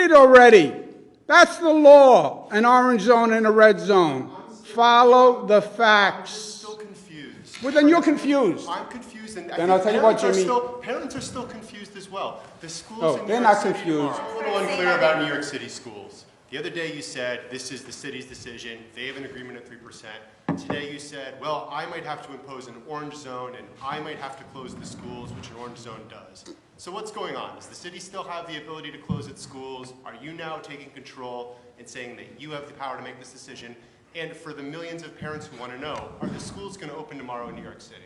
it already. That's the law. An orange zone and a red zone. Follow the facts. I'm still confused. Well, then you're confused. I'm confused, and then I'll tell you what, Jimmy. Parents are still confused as well. The schools Oh, in New they're York not City confused. are a little unclear about New York City schools. The other day you said this is the city's decision. They have an agreement at 3%. Today you said, well, I might have to impose an orange zone, and I might have to close the schools, which an orange zone does. So what's going on? Does the city still have the ability to close its schools? Are you now taking control and saying that you have the power to make this decision? And for the millions of parents who want to know, are the schools going to open tomorrow in New York City?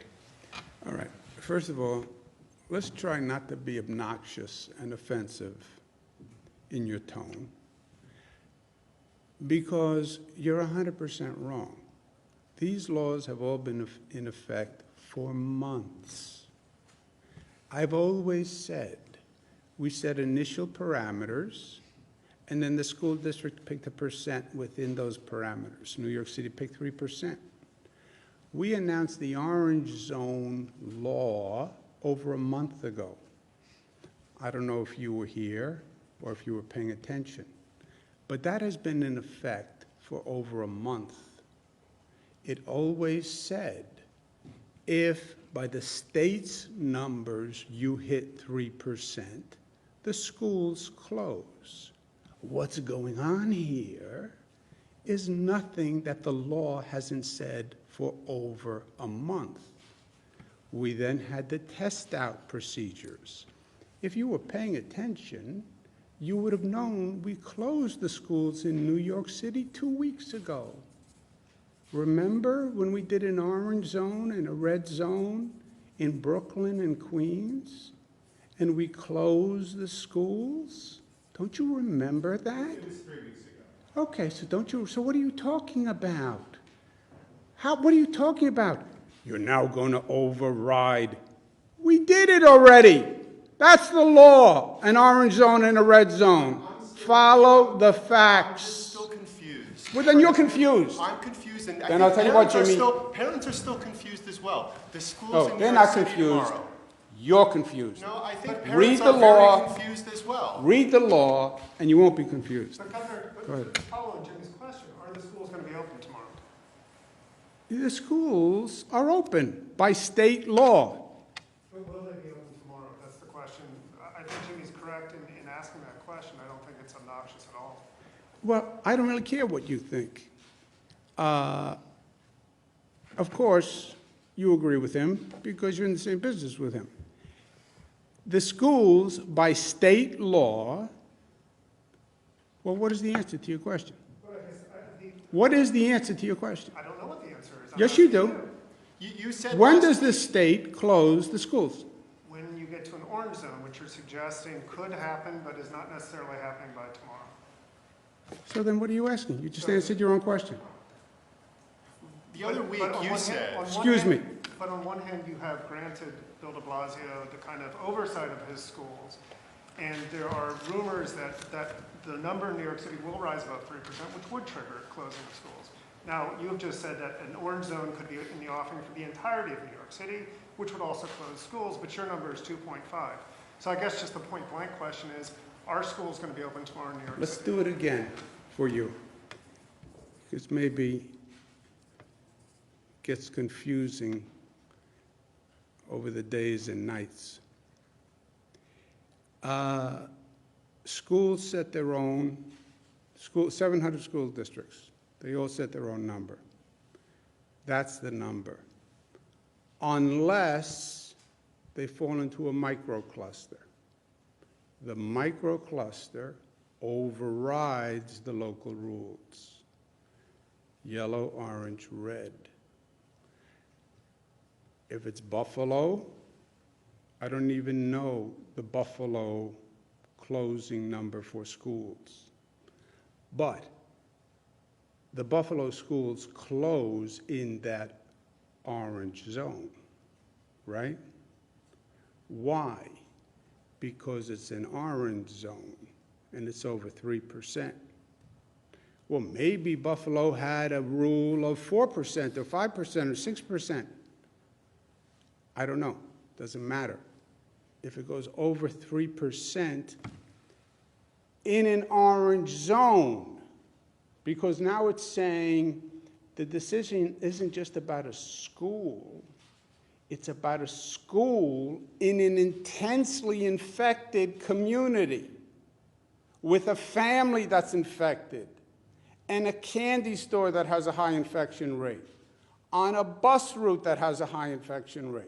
All right. First of all, let's try not to be obnoxious and offensive in your tone, because you're 100% wrong. These laws have all been in effect for months. I've always said we set initial parameters, and then the school district picked a percent within those parameters. New York City picked 3%. We announced the orange zone law over a month ago. I don't know if you were here or if you were paying attention, but that has been in effect for over a month. It always said, if by the state's numbers you hit 3%, the schools close. What's going on here is nothing that the law hasn't said for over a month. We then had the test out procedures. If you were paying attention, you would have known we closed the schools in New York City 2 weeks ago. Remember when we did an orange zone and a red zone in Brooklyn and Queens, and we closed the schools? Don't you remember that? It was 3 weeks ago. Okay, so what are you talking about? What are you talking about? You're now going to override. We did it already. That's the law. An orange zone and a red zone. Follow the facts. I'm still confused. Well, then you're confused. I'm confused, and then I'll tell you what, Jimmy. Parents are still confused as well. The schools in New they're York not City confused. tomorrow. You're confused. No, I think Read parents the are law. very confused as well. Read the law, and you won't be confused. But Governor, Go ahead. following Jimmy's question, are the schools going to be open tomorrow? The schools are open by state law. But will they be open tomorrow? That's the question. I think Jimmy's correct in asking that question. I don't think it's obnoxious at all. Well, I don't really care what you think. Of course, you agree with him because you're in the same business with him. The schools, by state law, well, what is the answer to your question? What is the answer to your question? I don't know what the answer is. Yes, you do. You said When does the state close the schools? When you get to an orange zone, which you're suggesting could happen, but is not necessarily happening by tomorrow. So then what are you asking? You just answered your own question. the other week But on you one said. hand- Excuse me. But on one hand, you have granted Bill de Blasio the kind of oversight of his schools, and there are rumors that the number in New York City will rise above 3%, which would trigger closing of schools. Now, you have just said that an orange zone could be in the offering for the entirety of New York City, which would also close schools, but your number is 2.5. So I guess just the point blank question is, are schools going to be open tomorrow in New York Let's City? do it again for you, because maybe it gets confusing over the days and nights. Schools set their own, 700 school districts. They all set their own number. That's the number. Unless they fall into a microcluster. The microcluster overrides the local rules. Yellow, orange, red. If it's Buffalo, I don't even know the Buffalo closing number for schools. But the Buffalo schools close in that orange zone, right? Why? Because it's an orange zone and it's over 3%. Well, maybe Buffalo had a rule of 4% or 5% or 6%. I don't know. Doesn't matter. If it goes over 3%, in an orange zone, because now it's saying the decision isn't just about a school, it's about a school in an intensely infected community with a family that's infected and a candy store that has a high infection rate, on a bus route that has a high infection rate.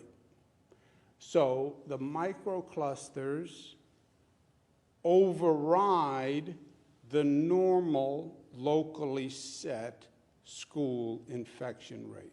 So the microclusters override the normal locally set school infection rate.